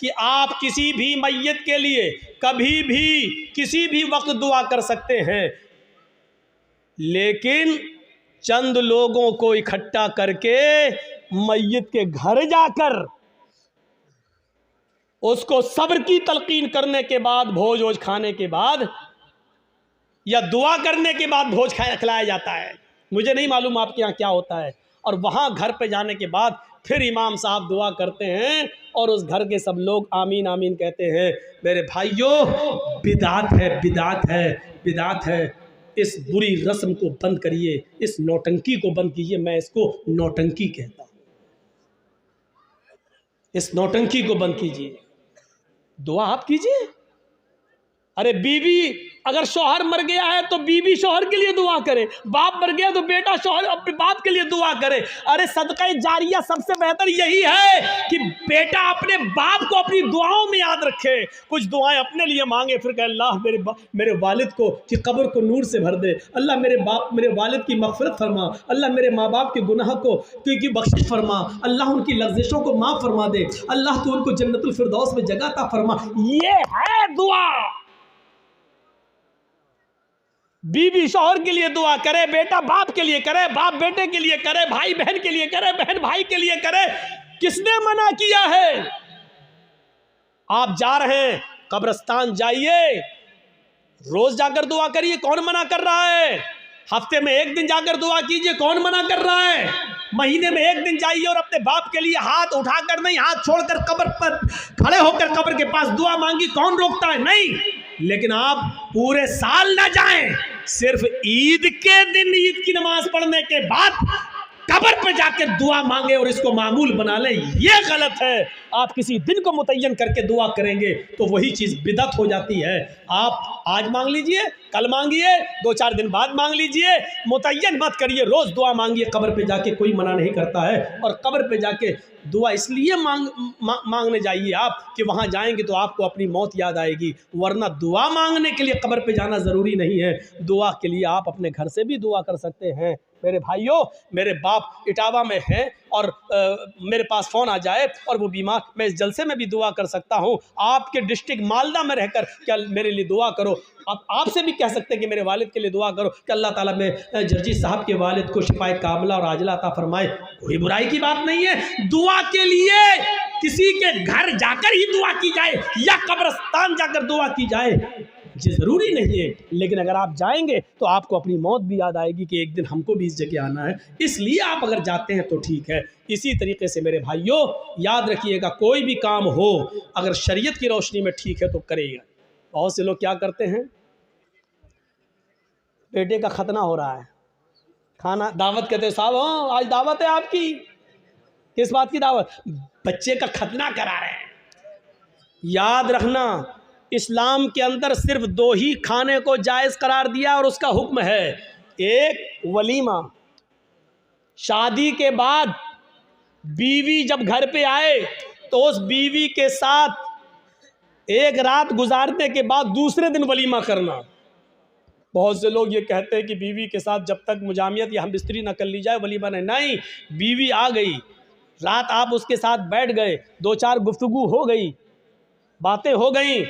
कि आप किसी भी मैयत के लिए कभी भी किसी भी वक्त दुआ कर सकते हैं, लेकिन चंद लोगों को इकट्ठा करके मैयत के घर जाकर उसको सब्र की तलकीन करने के बाद, भोज वोज खाने के बाद या दुआ करने के बाद भोज खिलाया जाता है। मुझे नहीं मालूम आपके यहाँ क्या होता है। और वहाँ घर पे जाने के बाद फिर इमाम साहब दुआ करते हैं और उस घर के सब लोग आमीन आमीन कहते हैं। मेरे भाइयों, बिदात है, बिदात है, बिदात है। इस बुरी रस्म को बंद करिए, इस नौटंकी को बंद कीजिए। मैं इसको नौटंकी कहता हूँ। इस नौटंकी को बंद कीजिए, दुआ आप कीजिए। अरे बीवी, अगर शौहर मर गया है तो बीवी शौहर के लिए दुआ करे, बाप मर गया तो बेटा शौहर अपने बाप के लिए दुआ करे। अरे सदका जारिया सबसे बेहतर यही है कि बेटा अपने बाप को अपनी दुआओं में याद रखे, कुछ दुआएं अपने लिए मांगे, फिर कहे अल्लाह मेरे वालिद को कि कब्र को नूर से भर दे, अल्लाह मेरे वालिद की मग़फ़िरत फरमा, अल्लाह मेरे माँ बाप के गुनाह को की बख्शिश फरमा, अल्लाह उनकी लग़्ज़िशों को माफ़ फरमा दे, अल्लाह तो उनको जन्नतुल फिरदौस में जगह अता फरमा। ये है दुआ। बीवी शौहर के लिए दुआ करे, बेटा बाप के लिए करे, बाप बेटे के लिए करे, भाई बहन के लिए करे, बहन भाई के लिए करे। किसने मना किया है? आप जा रहे हैं कब्रिस्तान, जाइए, रोज जाकर दुआ करिए, कौन मना कर रहा है? हफ्ते में एक दिन जाकर दुआ कीजिए, कौन मना कर रहा है? महीने में एक दिन जाइए और अपने बाप के लिए हाथ उठाकर नहीं, हाथ छोड़कर कब्र पर खड़े होकर कब्र के पास दुआ मांगी, कौन रोकता है? नहीं। लेकिन आप पूरे साल ना जाएं, सिर्फ ईद के दिन ईद की नमाज पढ़ने के बाद कब्र पर जाकर दुआ मांगे और इसको मामूल बना लें, ये गलत है। आप किसी दिन को मुतय्यन करके दुआ करेंगे तो वही चीज़ बिदअत हो जाती है। आप आज मांग लीजिए, कल मांगिए, 2-4 दिन बाद मांग लीजिए, मुतय्यन मत करिए, रोज़ दुआ मांगिए। कब्र पे जाके कोई मना नहीं करता है। और कब्र पे जाके दुआ इसलिए मांगने जाइए आप कि वहाँ जाएंगे तो आपको अपनी मौत याद आएगी, वरना दुआ मांगने के लिए कब्र पे जाना ज़रूरी नहीं है। दुआ के लिए आप अपने घर से भी दुआ कर सकते हैं। मेरे भाइयों, मेरे बाप इटावा में हैं और मेरे पास फ़ोन आ जाए और वो बीमार, मैं इस जलसे में भी दुआ कर सकता हूँ। आपके डिस्ट्रिक्ट मालदा में रहकर क्या मेरे लिए दुआ करो। आप आपसे भी कह सकते हैं कि मेरे वालिद के लिए दुआ करो कि अल्लाह ताला में जर्जी साहब के वालिद को शिफाए कामिला और आजिला अता फरमाए। कोई बुराई की बात नहीं है। दुआ के लिए किसी के घर जाकर ही दुआ की जाए या कब्रिस्तान जाकर दुआ की जाए, ये ज़रूरी नहीं है। लेकिन अगर आप जाएंगे तो आपको अपनी मौत भी याद आएगी कि एक दिन हमको भी इस जगह आना है। इसलिए आप अगर जाते हैं तो ठीक है। इसी तरीके से मेरे भाइयों, याद रखिएगा, कोई भी काम हो अगर शरीयत की रोशनी में ठीक है तो करेगा। बहुत से लोग क्या करते हैं, बेटे का खतना हो रहा है, खाना दावत कहते हैं, साहब हाँ आज दावत है आपकी। किस बात की दावत? बच्चे का खतना करा रहे हैं। याद रखना, इस्लाम के अंदर सिर्फ 2 ही खाने को जायज़ करार दिया और उसका हुक्म है, एक वलीमा। शादी के बाद बीवी जब घर पे आए तो उस बीवी के साथ एक रात गुजारने के बाद दूसरे दिन वलीमा करना। बहुत से लोग ये कहते हैं कि बीवी के साथ जब तक मुजामियत या हमबिस्तरी ना कर ली जाए वलीमा नहीं। बीवी आ गई, रात आप उसके साथ बैठ गए, 2-4 गुफ्तगू हो गई, बातें हो गई,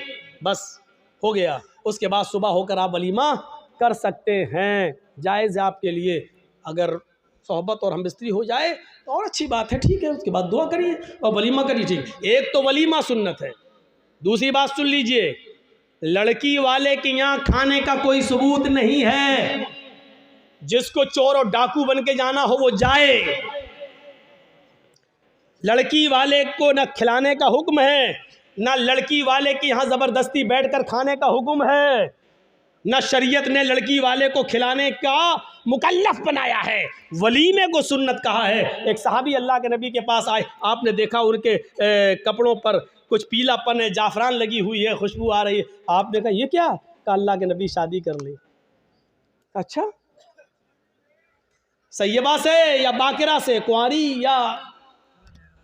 बस हो गया। उसके बाद सुबह होकर आप वलीमा कर सकते हैं, जायज़ है आपके लिए। अगर सोहबत और हमबिस्तरी हो जाए तो और अच्छी बात है, ठीक है। उसके बाद दुआ करिए और वलीमा करिए, ठीक। एक तो वलीमा सुन्नत है। दूसरी बात सुन लीजिए, लड़की वाले के यहाँ खाने का कोई सबूत नहीं है। जिसको चोर और डाकू बन के जाना हो वो जाए। लड़की वाले को न खिलाने का हुक्म है, ना लड़की वाले के यहाँ ज़बरदस्ती बैठकर खाने का हुक्म है, न शरीयत ने लड़की वाले को खिलाने का मुकल्लफ बनाया है। वलीमे को सुन्नत कहा है। एक सहाबी अल्लाह के नबी के पास आए, आपने देखा उनके कपड़ों पर कुछ पीलापन है, जाफरान लगी हुई है, खुशबू आ रही है। आपने कहा ये क्या? कहा अल्लाह के नबी शादी कर ली। अच्छा, सैयबा से या बाकिरा से, कुंवारी या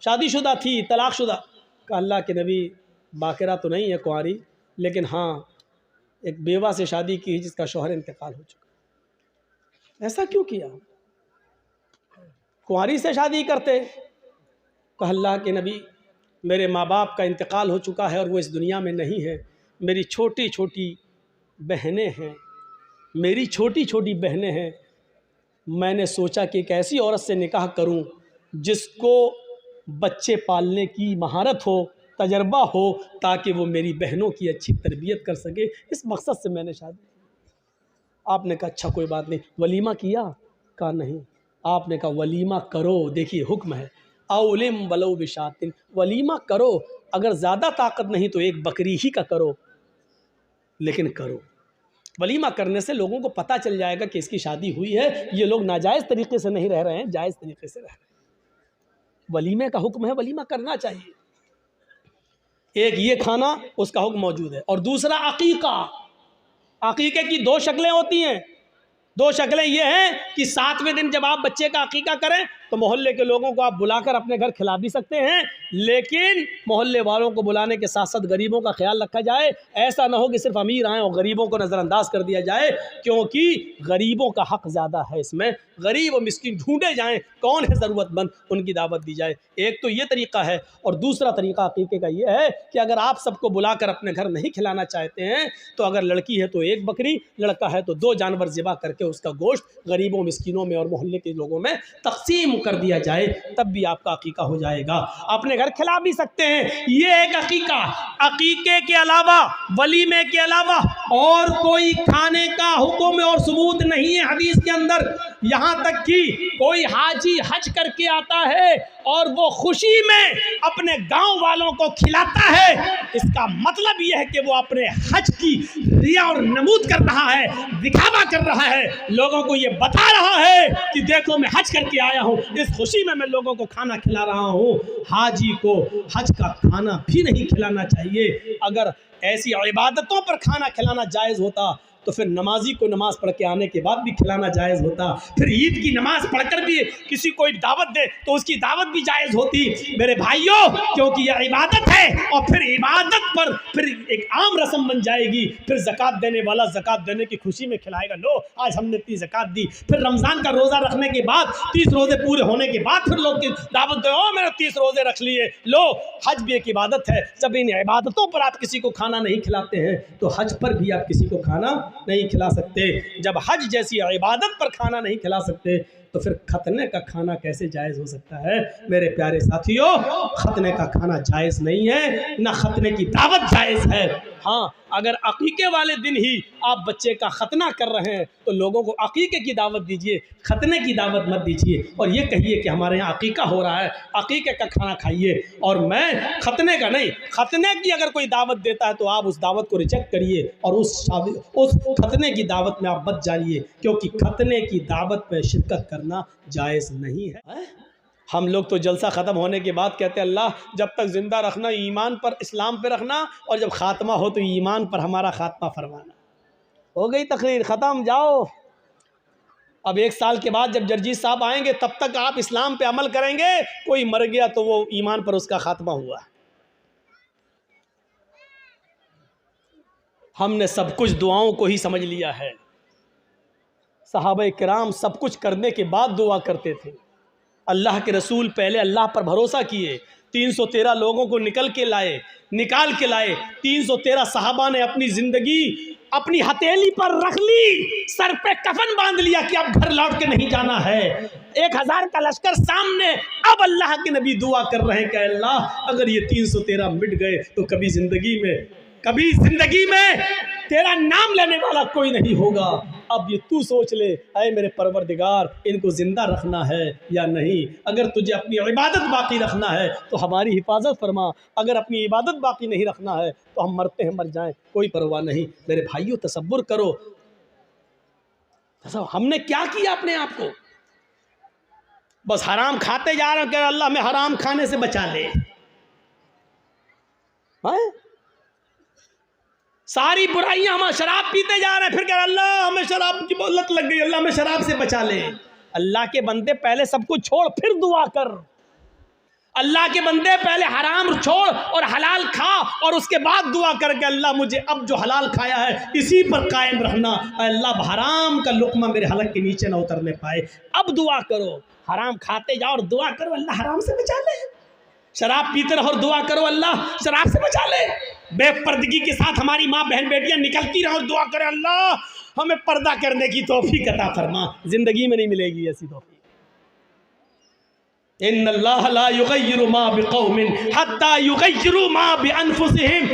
शादीशुदा थी, तलाकशुदा? कहा अल्लाह के नबी बाकिरा तो नहीं है, कुंवारी, लेकिन हाँ एक बेवा से शादी की जिसका शौहर इंतकाल हो चुका। ऐसा क्यों किया? कुंवारी से शादी करते। कहा अल्लाह के नबी मेरे माँ बाप का इंतकाल हो चुका है और वो इस दुनिया में नहीं है। मेरी छोटी छोटी बहनें हैं, मेरी छोटी छोटी बहनें हैं। मैंने सोचा कि एक ऐसी औरत से निकाह करूं जिसको बच्चे पालने की महारत हो, तजर्बा हो, ताकि वो मेरी बहनों की अच्छी तरबियत कर सके। इस मकसद से मैंने शादी की। आपने कहा अच्छा कोई बात नहीं, वलीमा किया? कहा नहीं। आपने कहा वलीमा करो, देखिए हुक्म है, औलिम वलो बिशातिन, वलीमा करो। अगर ज़्यादा ताकत नहीं तो एक बकरी ही का करो, लेकिन करो। वलीमा करने से लोगों को पता चल जाएगा कि इसकी शादी हुई है, ये लोग नाजायज़ तरीके से नहीं रह रहे हैं, जायज़ तरीके से रह रहे हैं। वलीमे का हुक्म है, वलीमा करना चाहिए। एक ये खाना, उसका हुक्म मौजूद है। और दूसरा अकीका। अकीके की दो शक्लें होती हैं। दो शक्लें ये हैं कि 7वें दिन जब आप बच्चे का अकीका करें तो मोहल्ले के लोगों को आप बुलाकर अपने घर खिला भी सकते हैं, लेकिन मोहल्ले वालों को बुलाने के साथ साथ गरीबों का ख्याल रखा जाए। ऐसा ना हो कि सिर्फ अमीर आएँ और गरीबों को नज़रअंदाज कर दिया जाए, क्योंकि गरीबों का हक़ ज़्यादा है इसमें। गरीब और मिस्कीन ढूंढे जाएँ, कौन है ज़रूरतमंद, उनकी दावत दी जाए। एक तो ये तरीक़ा है। और दूसरा तरीक़ा अकीके का ये है कि अगर आप सबको बुलाकर अपने घर नहीं खिलाना चाहते हैं तो अगर लड़की है तो एक बकरी, लड़का है तो 2 जानवर ज़िबा करके उसका गोश्त गरीबों, मिस्कीनों में और मोहल्ले के लोगों में तकसीम कर दिया जाए, तब भी आपका अकीका हो जाएगा। अपने घर खिला भी सकते हैं। ये एक अकीका। अकीके के अलावा, वलीमे के अलावा और कोई खाने का हुक्म और सबूत नहीं है हदीस के अंदर। यहाँ तक कि कोई हाजी हज करके आता है और वो खुशी में अपने गांव वालों को खिलाता है, इसका मतलब यह है कि वो अपने हज की रिया और नमूद कर रहा है, दिखावा कर रहा है, लोगों को ये बता रहा है कि देखो मैं हज करके आया हूँ, इस खुशी में मैं लोगों को खाना खिला रहा हूँ। हाजी को हज का खाना भी नहीं खिलाना चाहिए। अगर ऐसी इबादतों पर खाना खिलाना जायज़ होता तो फिर नमाजी को नमाज पढ़ के आने के बाद भी खिलाना जायज़ होता। फिर ईद की नमाज पढ़कर भी किसी को दावत दे तो उसकी दावत भी जायज़ होती। मेरे भाइयों, क्योंकि यह इबादत है और फिर इबादत पर फिर एक आम रस्म बन जाएगी। फिर ज़कात देने वाला ज़कात देने की खुशी में खिलाएगा, लो आज हमने इतनी ज़कात दी। फिर रमज़ान का रोज़ा रखने के बाद, 30 रोज़े पूरे होने के बाद फिर लोग दावत दे, ओ मैंने 30 रोज़े रख लिए। लो, हज भी एक इबादत है। जब इन इबादतों पर आप किसी को खाना नहीं खिलाते हैं तो हज पर भी आप किसी को खाना नहीं खिला सकते। जब हज जैसी इबादत पर खाना नहीं खिला सकते तो फिर खतने का खाना कैसे जायज़ हो सकता है? मेरे प्यारे साथियों, खतने का खाना जायज़ नहीं है, ना खतने की दावत जायज़ है। हाँ, अगर अकीके वाले दिन ही आप बच्चे का खतना कर रहे हैं तो लोगों को अकीके की दावत दीजिए, खतने की दावत मत दीजिए। और ये कहिए कि हमारे यहाँ अकीका हो रहा है, अकीके का खाना खाइए। और मैं खतने का नहीं, खतने की अगर कोई दावत देता है तो आप उस दावत को रिजेक्ट करिए और उस खतने की दावत में आप मत जाइए, क्योंकि खतने की दावत में शिरकत करना जायज़ नहीं है। हम लोग तो जलसा ख़त्म होने के बाद कहते हैं अल्लाह जब तक ज़िंदा रखना ईमान पर, इस्लाम पे रखना, और जब ख़ात्मा हो तो ईमान पर हमारा ख़ात्मा फरमाना। हो गई तकरीर, ख़त्म, जाओ। अब 1 साल के बाद जब जर्जी साहब आएंगे तब तक आप इस्लाम पे अमल करेंगे। कोई मर गया तो वो ईमान पर उसका ख़ात्मा हुआ। हमने सब कुछ दुआओं को ही समझ लिया है। सहाबा किराम सब कुछ करने के बाद दुआ करते थे। अल्लाह के रसूल पहले अल्लाह पर भरोसा किए, 313 लोगों को निकाल के लाए। 313 सहाबा ने अपनी ज़िंदगी अपनी हथेली पर रख ली, सर पे कफन बांध लिया कि अब घर लौट के नहीं जाना है। 1000 का लश्कर सामने, अब अल्लाह के नबी दुआ कर रहे हैं कि अल्लाह अगर ये 313 मिट गए तो कभी ज़िंदगी में तेरा नाम लेने वाला कोई नहीं होगा। अब ये तू सोच ले, ऐ मेरे परवरदिगार, इनको ज़िंदा रखना है या नहीं। अगर तुझे अपनी इबादत बाकी रखना है तो हमारी हिफाजत फरमा, अगर अपनी इबादत बाकी नहीं रखना है तो हम मरते हैं मर जाएं, कोई परवाह नहीं। मेरे भाइयों, तसव्वुर करो हमने क्या किया अपने आप को। बस हराम खाते जा रहे हैं कि अल्लाह हमें हराम खाने से बचा ले। सारी बुराइयां, हम शराब पीते जा रहे हैं, फिर कह अल्लाह हमें शराब की लत लग गई, अल्लाह हमें शराब से बचा ले। अल्लाह के बंदे पहले सब कुछ छोड़ फिर दुआ कर। अल्लाह के बंदे पहले हराम छोड़ और हलाल खा और उसके बाद दुआ कर के अल्लाह मुझे अब जो हलाल खाया है इसी पर कायम रहना, अल्लाह हराम का लुक़मा मेरे हलक के नीचे ना उतरने पाए। अब दुआ करो, हराम खाते जाओ और दुआ करो अल्लाह हराम से बचा ले। शराब पीते रहो और दुआ करो अल्लाह शराब से बचा ले। बेपर्दगी के साथ हमारी माँ बहन बेटियां निकलती रहो और दुआ करें अल्लाह हमें पर्दा करने की तौफीक अता फरमा। जिंदगी में नहीं मिलेगी ऐसी तौफीक। इन्नल्लाह ला युगय्यिरु मा बिकौमिन हत्ता युगय्यिरु मा बिअनफुसिहिम।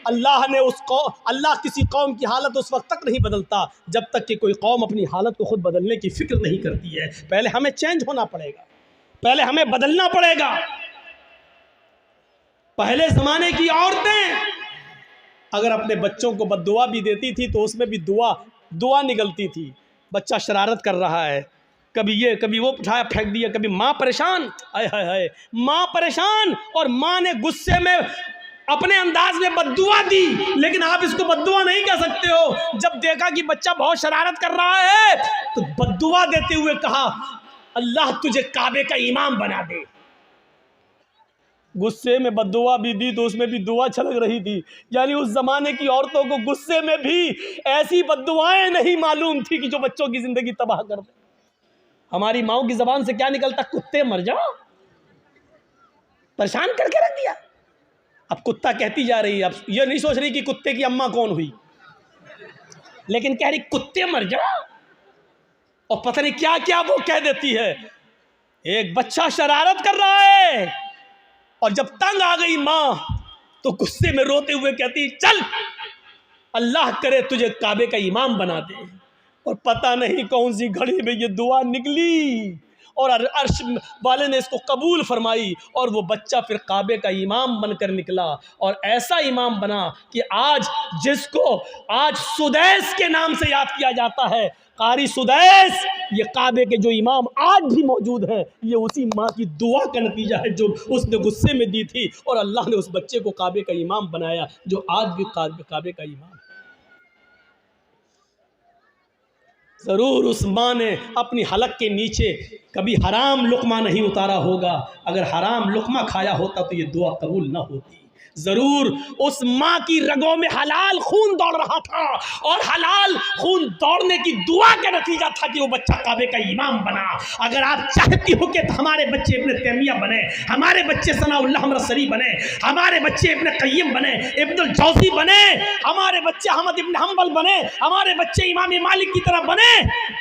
अल्लाह किसी कौम की हालत उस वक्त तक नहीं बदलता जब तक कि कोई कौम अपनी हालत को खुद बदलने की फिक्र नहीं करती है। पहले हमें चेंज होना पड़ेगा, पहले हमें बदलना पड़ेगा। पहले ज़माने की औरतें अगर अपने बच्चों को बद्दुआ भी देती थी तो उसमें भी दुआ निकलती थी। बच्चा शरारत कर रहा है, कभी ये कभी वो उठाया फेंक दिया, कभी माँ परेशान, आय हाय हाय माँ परेशान, और माँ ने गुस्से में अपने अंदाज में बद्दुआ दी। लेकिन आप इसको बद्दुआ नहीं कह सकते हो। जब देखा कि बच्चा बहुत शरारत कर रहा है तो बद्दुआ देते हुए कहा अल्लाह तुझे काबे का इमाम बना दे। गुस्से में बद्दुआ भी दी तो उसमें भी दुआ छलक रही थी। यानी उस जमाने की औरतों को गुस्से में भी ऐसी बद्दुआएं नहीं मालूम थी कि जो बच्चों की जिंदगी तबाह कर दे। हमारी माओ की जबान से क्या निकलता, कुत्ते मर जाओ, परेशान करके रख दिया। अब कुत्ता कहती जा रही है, अब ये नहीं सोच रही कि कुत्ते की अम्मा कौन हुई, लेकिन कह रही कुत्ते मर जाओ, और पता नहीं क्या क्या वो कह देती है। एक बच्चा शरारत कर रहा है और जब तंग आ गई माँ तो गुस्से में रोते हुए कहती चल अल्लाह करे तुझे काबे का इमाम बना दे। और पता नहीं कौन सी घड़ी में ये दुआ निकली और अर्श वाले ने इसको कबूल फरमाई और वो बच्चा फिर काबे का इमाम बनकर निकला। और ऐसा इमाम बना कि आज जिसको आज सुदैस के नाम से याद किया जाता है, कारी सुदैस, ये काबे के जो इमाम आज भी मौजूद हैं, ये उसी माँ की दुआ का नतीजा है जो उसने गुस्से में दी थी और अल्लाह ने उस बच्चे को काबे का इमाम बनाया जो आज भी काबे का इमाम है। ज़रूर उस माँ ने अपनी हलक के नीचे कभी हराम लुक़मा नहीं उतारा होगा। अगर हराम लुक़मा खाया होता तो ये दुआ कबूल ना होती। ज़रूर उस माँ की रगों में हलाल खून दौड़ रहा था और हलाल खून दौड़ने की दुआ का नतीजा था कि वो बच्चा काबे का इमाम बना। अगर आप चाहती हो कि हमारे बच्चे इब्न तैमिया बने, हमारे बच्चे सनाउल्लाह मरसरी बने, हमारे बच्चे इब्न क़य्यिम बने, इब्नुल जौज़ी बने, हमारे बच्चे अहमद इब्न हम्बल बने, हमारे बच्चे इमाम मालिक की तरह बने,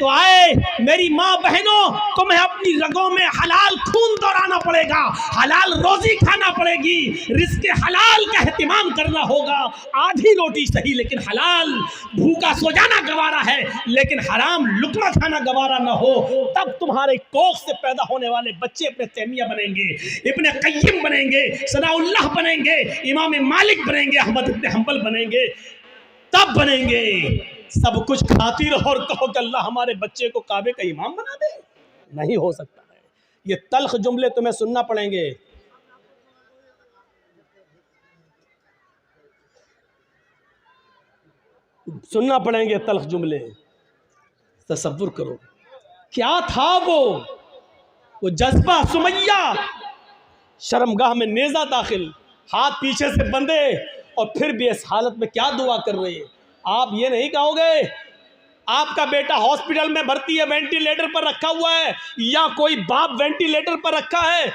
तो आए मेरी माँ बहनों, तुम्हें अपनी रगों में हलाल खून दौड़ाना पड़ेगा, हलाल रोज़ी खाना पड़ेगी, रिज़्क़ हलाल का एहतिमाम करना होगा। आधी रोटी सही लेकिन हलाल, भूखा सो जाना गवारा है लेकिन हराम लुक़मा खाना गवारा ना हो, तब तुम्हारे कोख से पैदा होने वाले बच्चे इब्न तैमिया बनेंगे, इब्न क़य्यिम बनेंगे, सनाउल्लाह बनेंगे, इमाम मालिक बनेंगे, अहमद इब्न हम्बल बनेंगे, तब बनेंगे। सब कुछ खाती रहो और कहो कि अल्लाह हमारे बच्चे को काबे का इमाम बना दे, नहीं हो सकता है। ये तल्ख जुमले तुम्हें सुनना पड़ेंगे। सुनना पड़ेंगे तल्ख जुमले। तसव्वुर करो क्या था वो जज्बा। सुमैया शर्मगाह में नेज़ा दाखिल, हाथ पीछे से बंधे और फिर भी इस हालत में क्या दुआ कर रही है। आप ये नहीं कहोगे आपका बेटा हॉस्पिटल में भर्ती है, वेंटिलेटर पर रखा हुआ है, या कोई बाप वेंटिलेटर पर रखा है,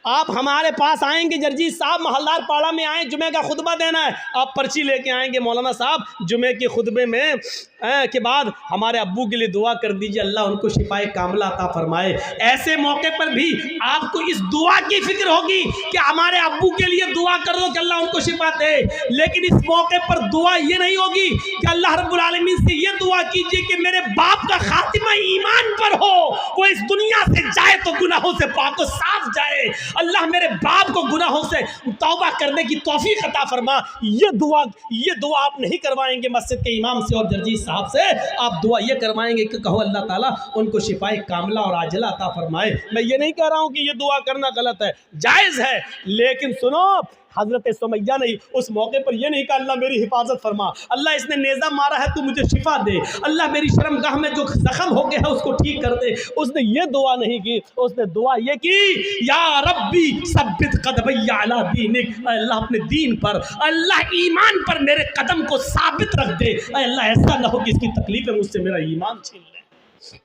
आप हमारे पास आएंगे जर्जी साहब महलदार पाड़ा में आए, जुमे का खुतबा देना है, आप पर्ची लेके आएंगे मौलाना साहब जुमे के खुतबे में के बाद हमारे अब्बू के लिए दुआ कर दीजिए अल्लाह उनको शिफाए कामिला अता फरमाए। ऐसे मौके पर भी आपको इस दुआ की फिक्र होगी कि हमारे अब्बू के लिए दुआ कर दो कि अल्लाह उनको शिफा दे, लेकिन इस मौके पर दुआ ये नहीं होगी कि अल्लाह रब्बुल आलमीन से ये दुआ कीजिए कि मेरे बाप का खातिमा ईमान पर हो, वो इस दुनिया से जाए तो गुनाहों से पाक साफ जाए, अल्लाह मेरे बाप को गुनाहों से तौबा करने की तौफीक अता फरमा। ये दुआ आप नहीं करवाएंगे मस्जिद के इमाम से और जर्जी साहब से, आप दुआ ये करवाएंगे कि कहो अल्लाह ताला उनको शिफाए कामिला और आजिला अता फरमाए। मैं ये नहीं कह रहा हूँ कि ये दुआ करना गलत है, जायज़ है, लेकिन सुनो हज़रत सुमैया ने उस मौके पर यह नहीं कहा अल्लाह मेरी हिफाजत फरमा, अल्लाह इसने नेज़ा मारा है तू मुझे शिफा दे, अल्लाह मेरी शर्मगाह में जो ज़ख़म हो गया है उसको ठीक कर दे। उसने ये दुआ नहीं की, उसने दुआ ये की या रब्बी सब्बित क़दमैया अला दीनिक, अल्लाह अपने दीन पर, अल्लाह ईमान पर मेरे कदम को साबित रख दे, अल्लाह ऐसा ना हो कि इसकी तकलीफ़ें मुझसे मेरा ईमान छीन ले।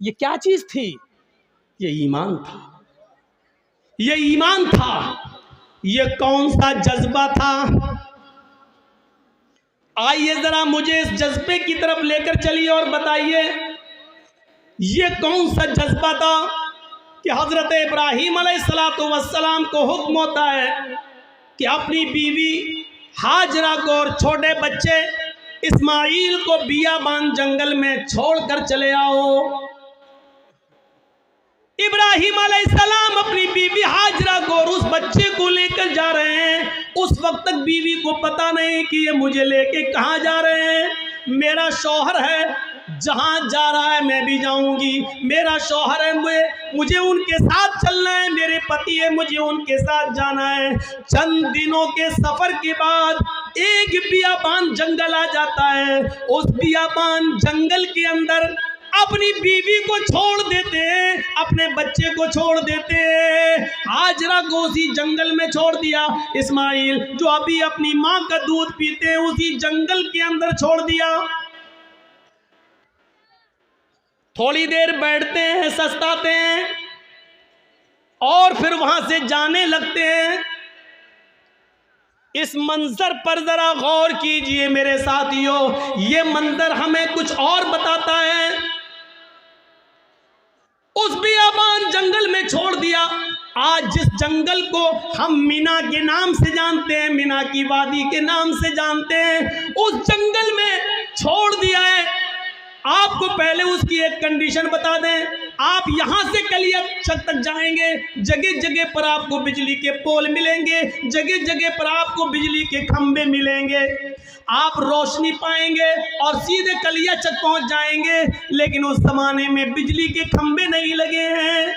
ये क्या चीज़ थी? ये ईमान था। ये ईमान था, ये कौन सा जज्बा था? आइए जरा मुझे इस जज्बे की तरफ लेकर चलिए और बताइए ये कौन सा जज्बा था कि हजरत इब्राहीम अलैहिस्सलाम को हुक्म होता है कि अपनी बीवी हाजरा को और छोटे बच्चे इस्माइल को बियाबान जंगल में छोड़कर चले आओ। इब्राहीम अलैहिस्सलाम अपनी बीवी हाजरा को और उस बच्चे को लेकर जा रहे हैं। उस वक्त तक बीवी को पता नहीं कि ये मुझे लेके कहाँ जा रहे हैं। मेरा शौहर है, जहाँ जा रहा है मैं भी जाऊंगी। मेरा शौहर है, मुझे उनके साथ चलना है। मेरे पति है, मुझे उनके साथ जाना है। चंद दिनों के सफर के बाद एक बियाबान जंगल आ जाता है। उस बियाबान जंगल के अंदर अपनी बीवी को छोड़ देते हैं, अपने बच्चे को छोड़ देते हैं। हाजरा को उसी जंगल में छोड़ दिया। इस्माइल जो अभी अपनी माँ का दूध पीते हैं उसी जंगल के अंदर छोड़ दिया। थोड़ी देर बैठते हैं, सस्ताते हैं और फिर वहां से जाने लगते हैं। इस मंजर पर जरा गौर कीजिए मेरे साथियों, ये मंजर हमें कुछ और बताता है। उस बियाबान जंगल में छोड़ दिया। आज जिस जंगल को हम मीना के नाम से जानते हैं, मीना की वादी के नाम से जानते हैं, उस जंगल में छोड़ दिया है। आपको पहले उसकी एक कंडीशन बता दें, आप यहां से कलियाचक तक जाएंगे, जगह जगह पर आपको बिजली के पोल मिलेंगे, जगह जगह पर आपको बिजली के खंभे मिलेंगे, आप रोशनी पाएंगे और सीधे कलियाचक पहुंच जाएंगे। लेकिन उस जमाने में बिजली के खंभे नहीं लगे हैं,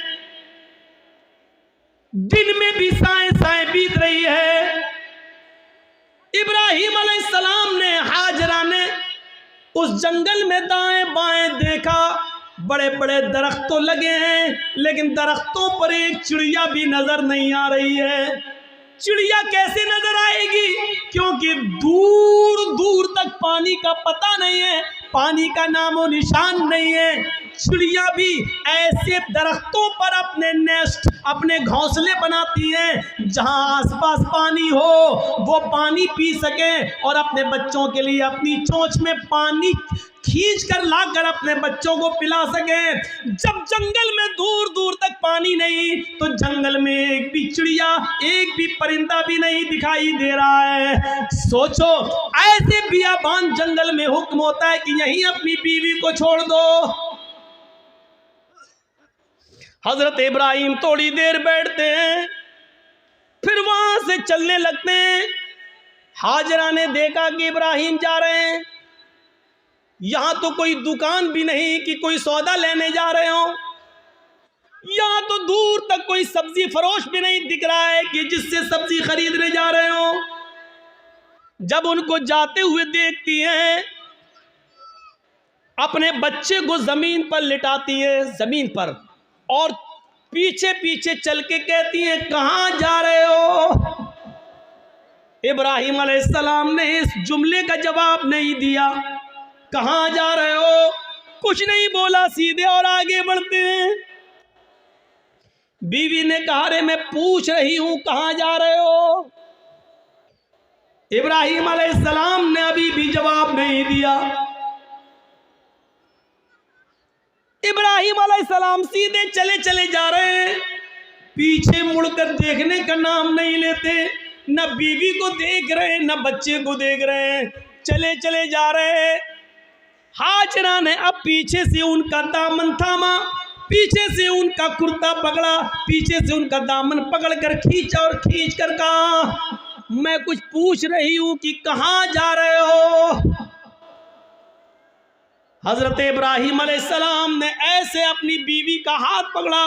दिन में भी साएं साएं बीत रही है। इब्राहीम अलैहिस्सलाम ने, हाजरा ने उस जंगल में दाएं बाएं देखा, बड़े बड़े दरख्त तो लगे हैं लेकिन दरख्तों पर एक चिड़िया भी नजर नहीं आ रही है। चिड़िया कैसे नजर आएगी? क्योंकि दूर दूर तक पानी का पता नहीं है, पानी का नामो निशान नहीं है। चिड़िया भी ऐसे दरख्तों पर अपने नेस्ट, अपने घोंसले बनाती हैं जहां आसपास पानी हो, वो पानी पी सके और अपने बच्चों के लिए अपनी चोंच में पानी खींच कर लाकर अपने बच्चों को पिला सके। जब जंगल में दूर दूर तक पानी नहीं तो जंगल में एक भी चिड़िया, एक भी परिंदा भी नहीं दिखाई दे रहा है। सोचो, ऐसे बियाबान जंगल में हुक्म होता है कि यहीं अपनी बीवी को छोड़ दो। हजरत इब्राहीम थोड़ी देर बैठते हैं, फिर वहां से चलने लगते हैं। हाजरा ने देखा कि इब्राहीम जा रहे हैं, यहां तो कोई दुकान भी नहीं कि कोई सौदा लेने जा रहे हो, यहां तो दूर तक कोई सब्जी फरोश भी नहीं दिख रहा है कि जिससे सब्जी खरीदने जा रहे हो। जब उनको जाते हुए देखती हैं, अपने बच्चे को जमीन पर लिटाती है, जमीन पर, और पीछे पीछे चल के कहती हैं, कहां जा रहे हो? इब्राहीम अलैहिस्सलाम ने इस जुमले का जवाब नहीं दिया। कहां जा रहे हो? कुछ नहीं बोला, सीधे और आगे बढ़ते हैं। बीवी ने कहा, रे मैं पूछ रही हूं कहां जा रहे हो? इब्राहीम अलैहिस्सलाम ने अभी भी जवाब नहीं दिया। इब्राहीम अलैहिस्सलाम सीधे चले चले जा रहे हैं, पीछे मुड़कर देखने का नाम नहीं लेते। न बीवी को देख रहे, न बच्चे को देख रहे हैं, चले चले जा रहे हैं। हाजरा ने अब पीछे से उनका दामन थामा, पीछे से उनका कुर्ता पकड़ा, पीछे से उनका दामन पकड़कर खींचा और खींच कर कहा, मैं कुछ पूछ रही हूं कि कहां जा रहे हो? हजरत इब्राहीम अलैहिस्सलाम ने ऐसे अपनी बीवी का हाथ पकड़ा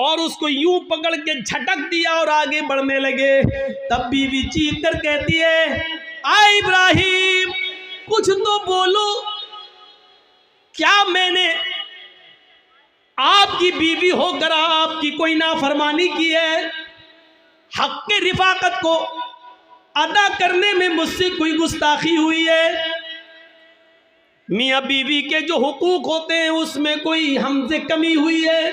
और उसको यूं पकड़ के झटक दिया और आगे बढ़ने लगे। तब बीवी चीख कर कहती है, आए इब्राहीम, कुछ तो बोलो, क्या मैंने आपकी बीवी होकर आपकी कोई नाफरमानी की है? हक के रिफाकत को अदा करने में मुझसे कोई गुस्ताखी हुई है? मियाँ बीवी के जो हुकूक होते हैं उसमें कोई हमसे कमी हुई है?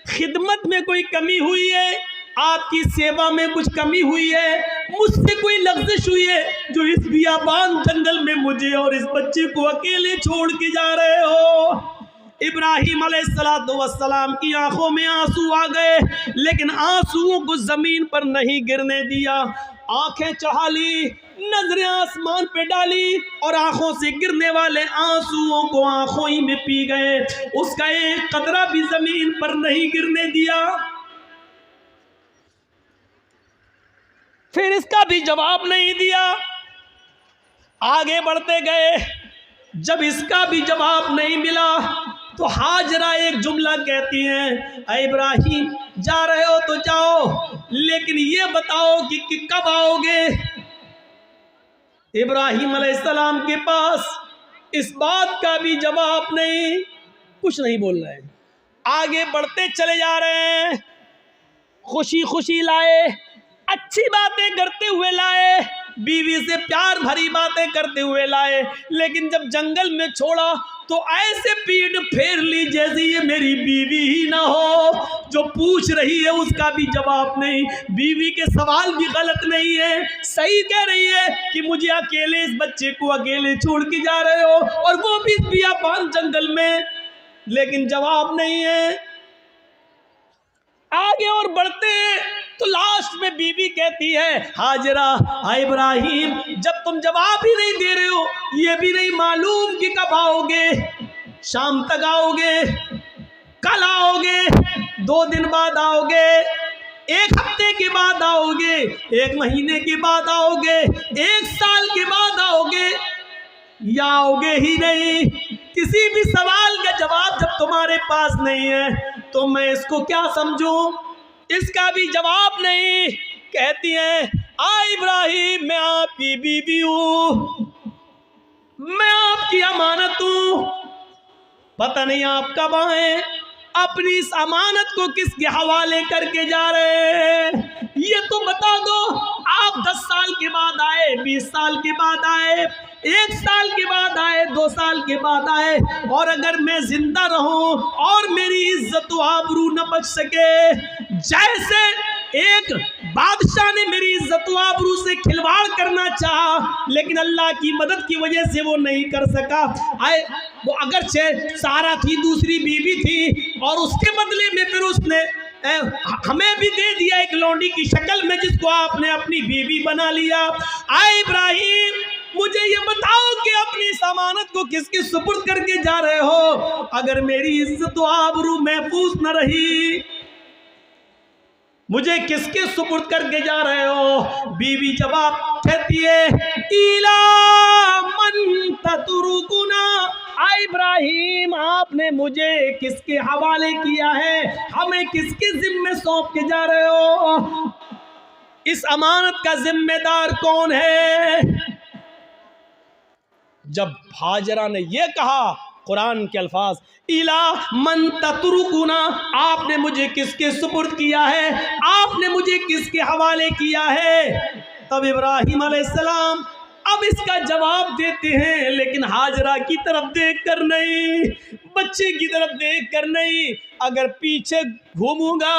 खिदमत में कोई कमी हुई है? आपकी सेवा में कुछ कमी हुई है, मुझसे कोई लग़्ज़िश हुई है जो इस बियाबान जंगल में मुझे और इस बच्चे को अकेले छोड़ के जा रहे हो। इब्राहीम अलैहिस्सलाम की आंखों में आंसू आ गए, लेकिन आंसुओं को जमीन पर नहीं गिरने दिया। आंखें चढ़ा ली, नजरें आसमान पे डाली और आंखों से गिरने वाले आंसुओं को आंखों ही में पी गए। उसका एक कतरा भी जमीन पर नहीं गिरने दिया। फिर इसका भी जवाब नहीं दिया, आगे बढ़ते गए। जब इसका भी जवाब नहीं मिला तो हाजरा एक जुमला कहती हैं, ऐ इब्राहिम जा रहे हो तो जाओ, लेकिन ये बताओ कि कब आओगे। इब्राहिम अलैहिस्सलाम के पास इस बात का भी जवाब नहीं, कुछ नहीं बोल रहे हैं। आगे बढ़ते चले जा रहे हैं, खुशी खुशी लाए, अच्छी बातें करते हुए लाए, बीवी से प्यार भरी बातें करते हुए लाए, लेकिन जब जंगल में छोड़ा तो ऐसे पीठ फेर ली जैसे ये मेरी बीवी ही ना हो। जो पूछ रही है उसका भी जवाब नहीं, बीवी के सवाल भी गलत नहीं है, सही कह रही है कि मुझे अकेले इस बच्चे को अकेले छोड़ के जा रहे हो, और वो भी बियाबान जंगल में, लेकिन जवाब नहीं है। आगे और बढ़ते हैं तो लास्ट में बीवी कहती है, हाजरा इब्राहिम जब तुम जवाब ही नहीं दे रहे हो, ये भी नहीं मालूम कि कब आओगे, शाम तक आओगे, कल आओगे, 2 दिन बाद आओगे, 1 हफ्ते के बाद आओगे, 1 महीने के बाद आओगे, 1 साल के बाद आओगे, या आओगे ही नहीं। किसी भी सवाल का जवाब जब तुम्हारे पास नहीं है तो मैं इसको क्या समझूं, इसका भी जवाब नहीं। कहती है, इब्राहिम मैं आपकी बीवी हूं, मैं आपकी अमानत हूं, पता नहीं आप कब आए, अपनी इस अमानत को किसके हवाले करके जा रहे हैं, ये तो बता दो। आप 10 साल के बाद आए, 20 साल के बाद आए, 1 साल के बाद आए, 2 साल के बाद आए, और अगर मैं जिंदा रहूं और मेरी इज्जत व आबरू न बच सके, जैसे एक बादशाह ने मेरी इज्जत व आबरू से खिलवाड़ करना चाहा लेकिन अल्लाह की मदद की वजह से वो नहीं कर सका, वो अगर सारा थी, दूसरी बीवी थी, और उसके बदले में फिर उसने हमें भी दे दिया एक लौंडी की शक्ल में, जिसको आपने अपनी बीवी बना लिया। इब्राहिम मुझे ये बताओ कि अपनी अमानत को किसके सुपुर्द करके जा रहे हो, अगर मेरी इज्जत व आबरू महफूज न रही, मुझे किसके सुपुर्द करके जा रहे हो। बीवी जवाब कहती है, इला मन ततरुकुना, इब्राहिम आपने मुझे किसके हवाले किया है, हमें किसके जिम्मे सौंप के जा रहे हो, इस अमानत का जिम्मेदार कौन है। जब हाजरा ने यह कहा, कुरान के अल्फाज, इला मन ततरुकुना, आपने मुझे किसके सुपुर्द किया है, आपने मुझे किसके हवाले किया है, तब इब्राहिम अलैहिस्सलाम अब इसका जवाब देते हैं, लेकिन हाजरा की तरफ देख कर नहीं, बच्चे की तरफ देख कर नहीं। अगर पीछे घूमूंगा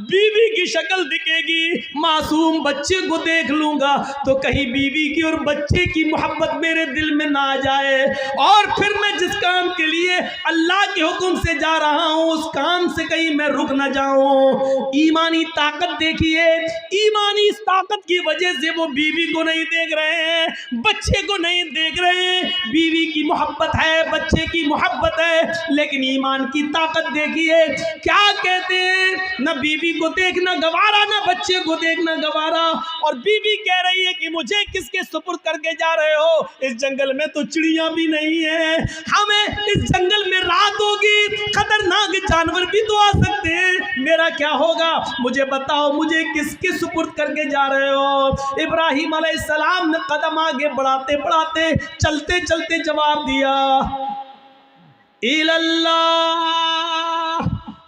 बीवी की शक्ल दिखेगी, मासूम बच्चे को देख लूंगा तो कहीं बीवी की और बच्चे की मोहब्बत मेरे दिल में ना आ जाए, और फिर मैं जिस काम के लिए अल्लाह के हुक्म से जा रहा हूँ उस काम से कहीं मैं रुक ना जाऊँ। ईमानी ताकत देखिए, ईमानी इस ताकत की वजह से वो बीवी को नहीं देख रहे हैं, बच्चे को नहीं देख रहे हैं। बीवी की मोहब्बत है, बच्चे की मोहब्बत है, लेकिन ईमान की ताकत देखिए, क्या कहते हैं, न बीवी को देखना गवारा, न बच्चे को देखना गवारा, और बीवी कह रही है कि मुझे किसके सुपुर्द करके जा रहे हो, इस जंगल में तो चिड़िया भी नहीं है, हमें इस जंगल में रात होगी, खतरनाक जानवर भी तो आ सकते हैं, मेरा क्या होगा, मुझे बताओ, मुझे किसके सुपुर्द करके जा रहे हो। इब्राहिम अलैहिस्सलाम ने कदम आगे बढ़ाते बढ़ाते, चलते चलते जवाब दिया, इल्लल्लाह,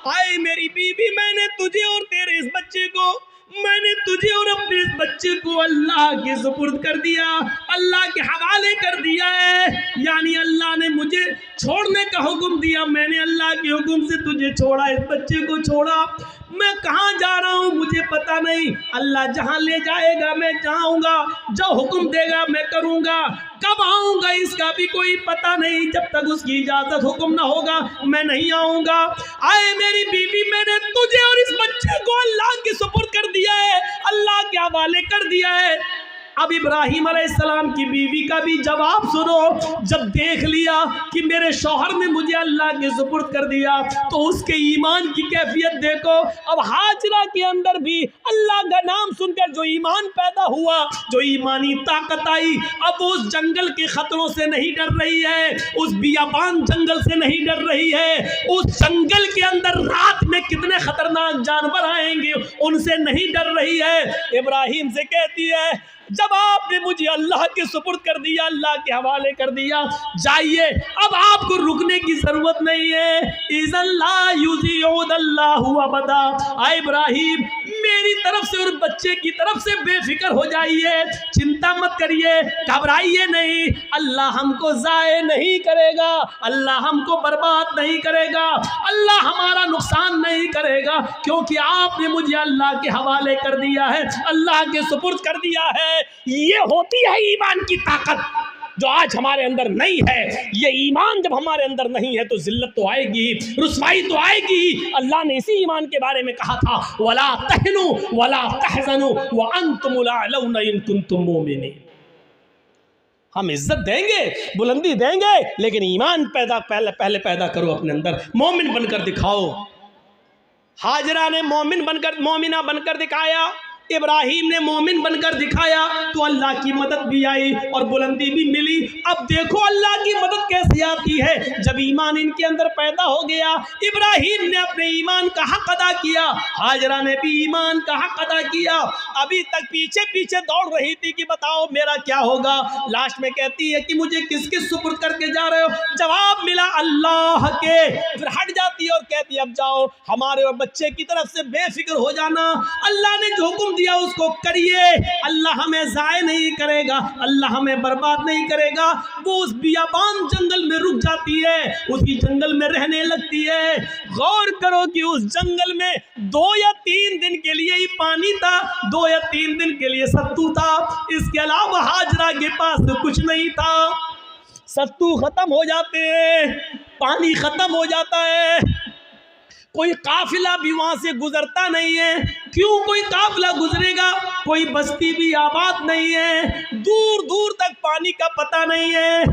आए मेरी बीवी, मैंने तुझे और तेरे इस बच्चे को, मैंने तुझे और अपने इस बच्चे को अल्लाह के सुपुर्द कर दिया, अल्लाह के हवाले कर दिया है। यानी अल्लाह ने मुझे छोड़ने का हुक्म दिया, मैंने अल्लाह के हुक्म से तुझे छोड़ा, इस बच्चे को छोड़ा, मैं कहाँ जा रहा हूँ मुझे पता नहीं, अल्लाह जहाँ ले जाएगा मैं जाऊँगा, जो हुक्म देगा मैं करूँगा, कब आऊँगा इसका भी कोई पता नहीं, जब तक उसकी इजाज़त हुक्म ना होगा मैं नहीं आऊँगा। आए मेरी बीवी, मैंने तुझे और इस बच्चे को अल्लाह के सुपुर्द कर दिया है, अल्लाह के हवाले कर दिया है। अब इब्राहीम अलैहिस्सलाम की बीवी का भी जवाब सुनो। जब देख लिया कि मेरे शौहर ने मुझे अल्लाह के सुपुर्द कर दिया तो उसके ईमान की कैफियत देखो। अब हाजरा के अंदर भी अल्लाह का नाम सुनकर जो ईमान पैदा हुआ, जो ईमानी ताकत आई, अब उस जंगल के खतरों से नहीं डर रही है, उस बियाबान जंगल से नहीं डर रही है, उस जंगल के अंदर रात में कितने खतरनाक जानवर आएंगे उनसे नहीं डर रही है। इब्राहीम से कहती है, जब आपने मुझे अल्लाह के सुपुर्द कर दिया, अल्लाह के हवाले कर दिया, जाइए, अब आपको रुकने की जरूरत नहीं है। इब्राहीम, मेरी तरफ से और बच्चे की तरफ से बेफिक्र हो जाइए, चिंता मत करिए, घबराइए नहीं, अल्लाह हमको ज़ाये नहीं करेगा, अल्लाह हमको बर्बाद नहीं करेगा, अल्लाह हमारा नुकसान नहीं करेगा, क्योंकि आपने मुझे अल्लाह के हवाले कर दिया है, अल्लाह के सुपुर्द कर दिया है। ये होती है ईमान की ताकत जो आज हमारे अंदर नहीं है। ये ईमान जब हमारे अंदर नहीं है तो जिल्लत तो आएगी, रुसवाई तो आएगी। अल्लाह ने इसी ईमान के बारे में कहा था, वला तहनु वला तहज़नु व अंतुमुल अअलौना इन कुंतुम मुमिनीन। हम इज्जत देंगे, बुलंदी देंगे, लेकिन ईमान पहले पैदा करो अपने अंदर, मोमिन बनकर दिखाओ। हाजरा ने मोमिना बनकर दिखाया, इब्राहीम ने मोमिन बनकर दिखाया, तो अल्लाह की मदद भी आई और बुलंदी भी मिली। अब देखो अल्लाह की मदद कैसे आती है, जब ईमान इनके अंदर पैदा हो गया। इब्राहीम ने अपने ईमान का हक अदा किया, हाजरा ने भी ईमान का हक अदा किया। अभी तक पीछे पीछे दौड़ रही थी कि बताओ मेरा क्या होगा। लास्ट में कहती है कि मुझे किसके सुपुर्द करके जा रहे हो। जवाब मिला अल्लाह के। फिर हट जाती है और कहती है अब जाओ, हमारे और बच्चे की तरफ से बेफिक्र हो जाना, अल्लाह ने जो हुक्म दिया उसको करिए, अल्लाह हमें ज़ाये नहीं करेगा, अल्लाह हमें बर्बाद नहीं करेगा। वो उस बियाबान जंगल में रुक जाती है, उसी जंगल में रहने लगती है। गौर करो कि उस जंगल में 2 या 3 दिन के लिए ही पानी था, 2 या 3 दिन के लिए सत्तू था, इसके अलावा हाजरा के पास तो कुछ नहीं था। सत्तू खत्म हो जाते हैं, पानी खत्म हो जाता है, कोई काफिला भी वहां से गुजरता नहीं है। क्यों कोई काफिला गुजरेगा, कोई बस्ती भी आबाद नहीं है, दूर दूर तक पानी का पता नहीं है।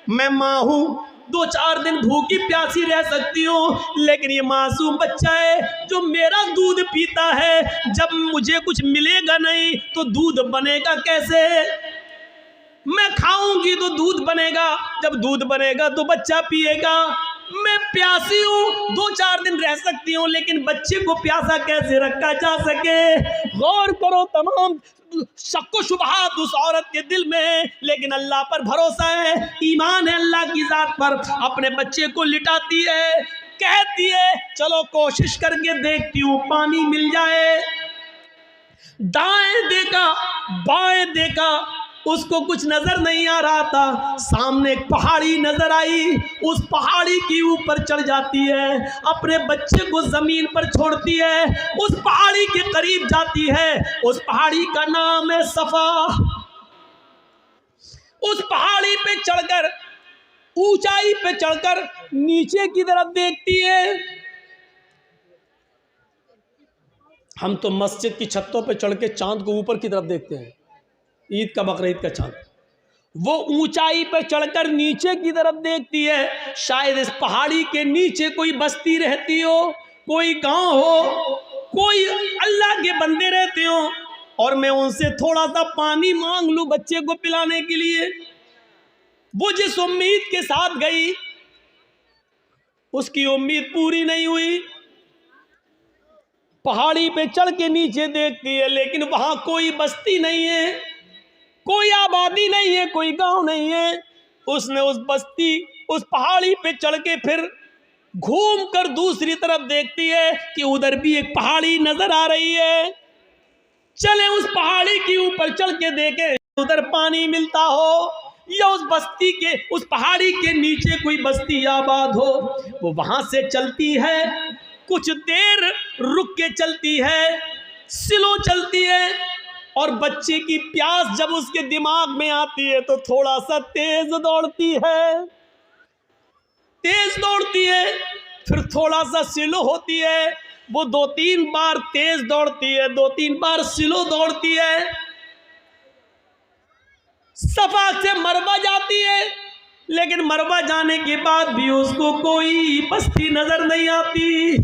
मैं माँ हूँ, 2-4 दिन भूखी प्यासी रह सकती हूँ, लेकिन ये मासूम बच्चा है जो मेरा दूध पीता है, जब मुझे कुछ मिलेगा नहीं तो दूध बनेगा कैसे। मैं खाऊंगी तो दूध बनेगा, जब दूध बनेगा तो बच्चा पिएगा। मैं प्यासी हूँ, 2-4 दिन रह सकती हूँ, लेकिन बच्चे को प्यासा कैसे रखा जा सके। गौर करो, तमाम शक शुबहात उस औरत के दिल में है, लेकिन अल्लाह पर भरोसा है, ईमान है अल्लाह की जात पर। अपने बच्चे को लिटाती है, कहती है चलो कोशिश करके देखती हूँ पानी मिल जाए। दाएं देखा बाएं देखा, उसको कुछ नजर नहीं आ रहा था। सामने एक पहाड़ी नजर आई, उस पहाड़ी के ऊपर चढ़ जाती है, अपने बच्चे को जमीन पर छोड़ती है, उस पहाड़ी के करीब जाती है। उस पहाड़ी का नाम है सफा। उस पहाड़ी पे चढ़कर, ऊंचाई पे चढ़कर नीचे की तरफ देखती है। हम तो मस्जिद की छतों पे चढ़ के चांद को ऊपर की तरफ देखते हैं, ईद का बकरीद का चांद। वो ऊंचाई पर चढ़कर नीचे की तरफ देखती है, शायद इस पहाड़ी के नीचे कोई बस्ती रहती हो, कोई गांव हो, कोई अल्लाह के बंदे रहते हो, और मैं उनसे थोड़ा सा पानी मांग लूं बच्चे को पिलाने के लिए। वो जिस उम्मीद के साथ गई, उसकी उम्मीद पूरी नहीं हुई। पहाड़ी पे चढ़ के नीचे देखती है, लेकिन वहां कोई बस्ती नहीं है, कोई आबादी नहीं है, कोई गांव नहीं है। उसने उस बस्ती, उस पहाड़ी पे चढ़ के फिर घूम कर दूसरी तरफ देखती है कि उधर भी एक पहाड़ी नजर आ रही है। चले उस पहाड़ी के ऊपर चढ़ के देखे उधर पानी मिलता हो, या उस बस्ती के, उस पहाड़ी के नीचे कोई बस्ती आबाद हो। वो वहां से चलती है, कुछ देर रुक के चलती है, स्लो चलती है, और बच्चे की प्यास जब उसके दिमाग में आती है तो थोड़ा सा तेज दौड़ती है, तेज दौड़ती है, फिर थोड़ा सा स्लो होती है। वो 2-3 बार तेज दौड़ती है, 2-3 बार स्लो दौड़ती है। सफा से मरवा जाती है, लेकिन मरवा जाने के बाद भी उसको कोई बस्ती नजर नहीं आती।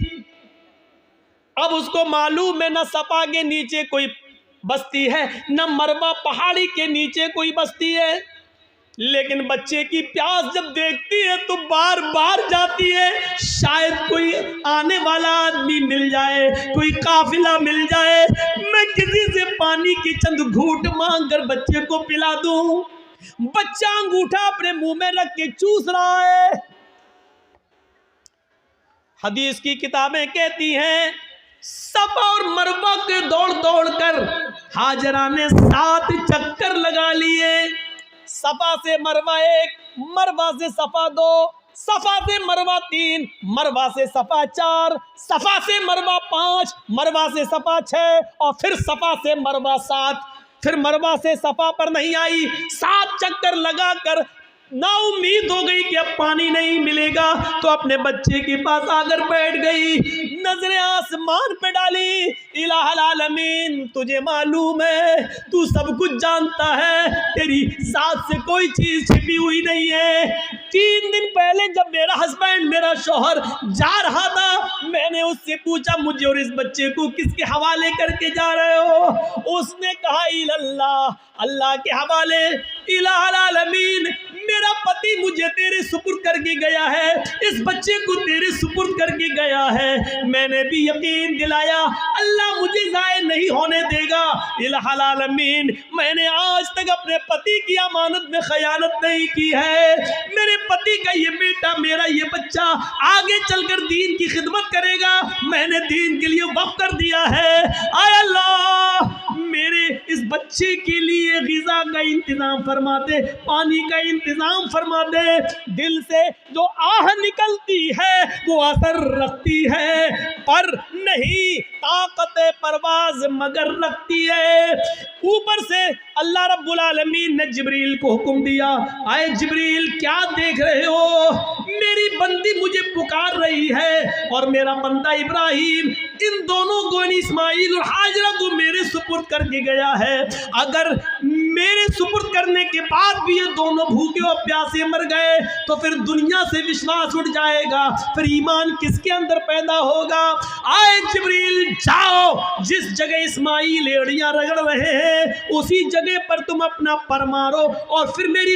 अब उसको मालूम है न सफा के नीचे कोई बस्ती है, न मरवा पहाड़ी के नीचे कोई बस्ती है, लेकिन बच्चे की प्यास जब देखती है तो बार बार जाती है। शायद कोई आने वाला आदमी मिल जाए, कोई काफिला मिल जाए, मैं किसी से पानी की चंद घूंट मांग कर बच्चे को पिला दूं। बच्चा अंगूठा अपने मुंह में रख के चूस रहा है। हदीस की किताबें कहती हैं सफा और मरवा के दौड़ दौड़ कर हाजरा ने 7 चक्कर लगा लिए। सफा से मरवा 1, मरवा से सफा 2, सफा से मरवा 3, मरवा से सफा 4, सफा से मरवा 5, मरवा से सफा 6, और फिर सफा से मरवा 7। फिर मरवा से सफा पर नहीं आई, 7 चक्कर लगाकर ना उम्मीद हो गई कि अब पानी नहीं मिलेगा, तो अपने बच्चे के पास आकर बैठ गई, नजरें आसमान पे डाली। इलाहुल आलमीन, तुझे मालूम है, तू सब कुछ जानता है, तेरी साथ से कोई चीज छिपी हुई नहीं है। 3 दिन पहले जब मेरा हस्बैंड, मेरा शौहर जा रहा था, मैंने उससे पूछा मुझे और इस बच्चे को किसके हवाले करके जा रहे हो? उसने कहा इल्लल्लाह, अल्लाह के हवाले। इलाहुल आलमीन, मेरा पति मुझे तेरे सुपुर्द करके गया है, इस बच्चे को तेरे सुपुर्द करके गया है। मैंने भी यकीन दिलाया अल्लाह मुझे ज़ाय नहीं होने देगा। इलाहुल आलमीन, मैंने आज तक अपने पति की अमानत में खयानत नहीं की है। मेरे पति का ये बेटा, मेरा ये बच्चा आगे चलकर दीन की खिदमत करेगा, मैंने दीन के लिए वक़्फ कर दिया है। आय अल्लाह, मेरे इस बच्चे के लिए ग़िज़ा का इंतज़ाम फरमा दे, पानी का इंतज़ाम फरमा दे। दिल से जो आह निकलती है वो असर रखती है, पर नहीं ताकत परवाज़ मगर रखती है। ऊपर से अल्लाह रब्बुल आलमीन ने जिब्रील को हुक्म दिया, आए जिब्रील क्या देख रहे हो? मेरी बंदी मुझे पुकार रही है और मेरा बंदा इब्राहिम इन दोनों को, इस्माइल और हाजरा को मेरे सुपुर्द करके गया है। अगर मेरे सुपुर्द करने के बाद भी ये दोनों भूखे और प्यासे मर गए तो फिर दुनिया से विश्वास उठ जाएगा, फिर ईमान किसके अंदर पैदा होगा? आए जिब्रील, जाओ, जिस जगह इस्माइल एड़ियां रगड़ रहे हैं उसी जगह पर तुम अपना पर मारो और फिर मेरी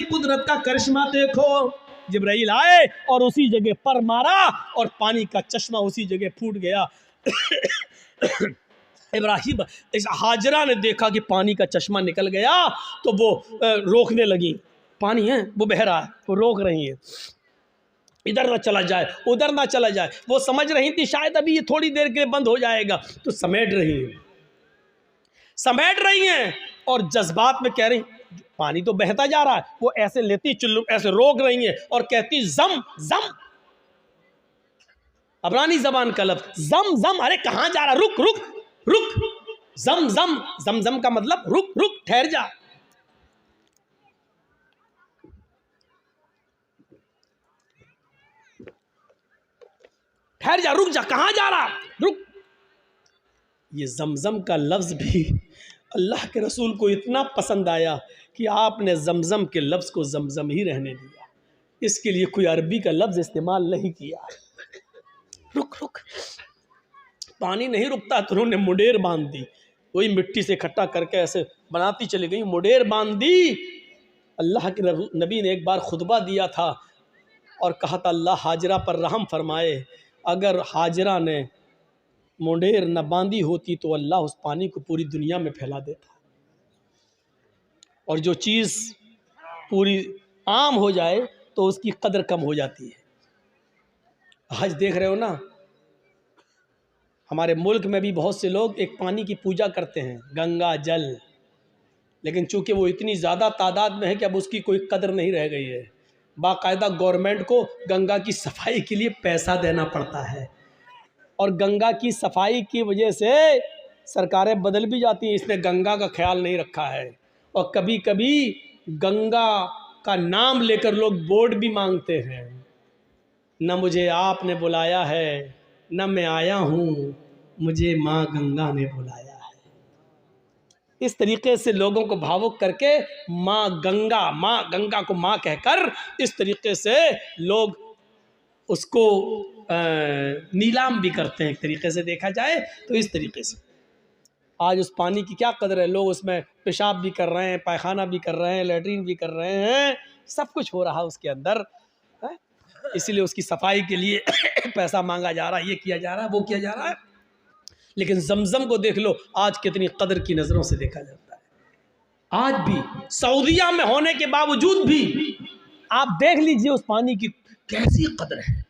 कुदरत का करिश्मा देखो। जिब्राइल आए और उसी जगह पर मारा और पानी का चश्मा उसी जगह फूट गया। इब्राहिम, हाजरा ने देखा कि पानी का चश्मा निकल गया तो वो रोकने लगी। पानी है, वो बह रहा है, वो रोक रही है, इधर ना चला जाए, उधर ना चला जाए। वो समझ रही थी शायद अभी ये थोड़ी देर के लिए बंद हो जाएगा, तो समेट रही हैं और जज्बात में कह रही, पानी तो बहता जा रहा है, वो ऐसे लेती चुल्लू, ऐसे रोक रही हैं और कहती जम जम, अबरानी जबान का लफ्ज़ जम जम। अरे कहाँ जा रहा, रुक रुक रुक, जम जम, जम जम का मतलब रुक रुक, ठहर जा। ठहर जा, रुक जा, कहाँ जा रहा, रुक। ये जमजम का लफ्ज़ भी अल्लाह के रसूल को इतना पसंद आया कि आपने जमजम के लफ्ज़ को जमजम ही रहने दिया, इसके लिए कोई अरबी का लफ्ज़ इस्तेमाल नहीं किया। रुक रुक, पानी नहीं रुकता तो उन्होंने मुडेर बांध दी, वही मिट्टी से इकट्ठा करके ऐसे बनाती चली गई, मुडेर बांध दी। अल्लाह के नबी ने एक बार खुतबा दिया था और कहा था अल्लाह हाजरा पर रहम फरमाए, अगर हाजरा ने मुंडेर न बांधी होती तो अल्लाह उस पानी को पूरी दुनिया में फैला देता। और जो चीज़ पूरी आम हो जाए तो उसकी कदर कम हो जाती है। आज देख रहे हो ना, हमारे मुल्क में भी बहुत से लोग एक पानी की पूजा करते हैं, गंगा जल, लेकिन चूंकि वो इतनी ज़्यादा तादाद में है कि अब उसकी कोई कदर नहीं रह गई है। बाकायदा गवर्नमेंट को गंगा की सफाई के लिए पैसा देना पड़ता है, और गंगा की सफाई की वजह से सरकारें बदल भी जाती हैं। इसने गंगा का ख्याल नहीं रखा है, और कभी कभी गंगा का नाम लेकर लोग वोट भी मांगते हैं। न मुझे आपने बुलाया है, न मैं आया हूँ, मुझे माँ गंगा ने बुलाया है। इस तरीके से लोगों को भावुक करके माँ गंगा को माँ कहकर इस तरीके से लोग उसको नीलाम भी करते हैं। एक तरीके से देखा जाए तो इस तरीके से आज उस पानी की क्या कदर है। लोग उसमें पेशाब भी कर रहे हैं, पायखाना भी कर रहे हैं, लैट्रीन भी कर रहे हैं, सब कुछ हो रहा है उसके अंदर है? इसीलिए उसकी सफाई के लिए पैसा मांगा जा रहा है, ये किया जा रहा है, वो किया जा रहा है। लेकिन जमजम को देख लो आज कितनी कदर की नज़रों से देखा जाता है। आज भी सऊदिया में होने के बावजूद भी आप देख लीजिए उस पानी की कैसी कदर है।